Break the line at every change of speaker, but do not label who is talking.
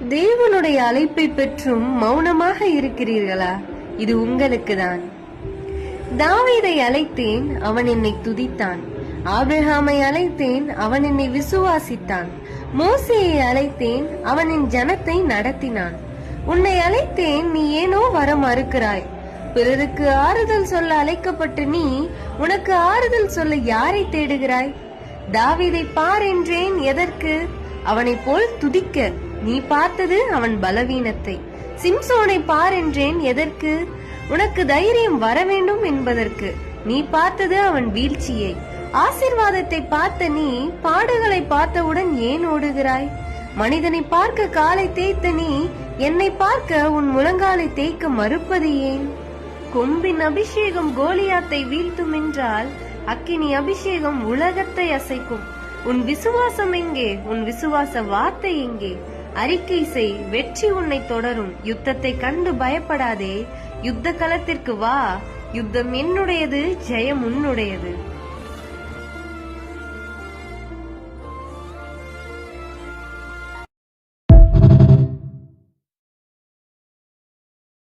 தேவனுடைய அழைப்பை பெற்றும் மௌனமாக இருக்கிறீர்களா? இது உங்களுக்குதான். தாவீதை அழைத்தேன், அவன் என்னை துதித்தான். ஆபிரகாமை அழைத்தேன், அவன் என்னை விசுவாசித்தான். மோசேயை அழைத்தேன், அவன் என் ஜனத்தை நடத்தினான். உன்னை அழைத்தேன், நீ ஏனோ வர மறுக்கிறாய். பிறருக்கு ஆறுதல் சொல்ல அழைக்கப்பட்டு நீ உனக்கு ஆறுதல் சொல்ல யாரை தேடுகிறாய்? தாவீதை பார் என்றேன், எதற்கு? அவனை போல் துதிக்க. நீ பார்த்தது அவன் பலவீனத்தை. சிம்சோனை பார் என்றேன், எதற்கு? உனக்கு தைரியம் வர வேண்டும் என்பதற்கு. நீ பார்த்தது அவன் வீழ்ச்சியை. ஆசீர்வாதத்தை பார்த்த நீ பாடுகளை பார்த்தவுடன் ஏன் ஓடுகிறாய்? மனிதனை பார்க்க காலை தேய்த்த நீ என்னை பார்க்க உன் முழங்காலை தேய்க்க மறுப்பது ஏன்? கொம்பின் அபிஷேகம் கோலியாத்தை வீழ்த்தும் என்றால் அக்கினி அபிஷேகம் உலகத்தை அசைக்கும். உன் விசுவாசம் எங்கே? உன் விசுவாச வார்த்தை எங்கே? அறிக்கை செய், வெற்றி உன்னை தொடரும். யுத்தத்தை கண்டு பயப்படாதே, யுத்த களத்திற்கு வா. யுத்தம் என்னுடையது, ஜெயம் உன்னுடையது.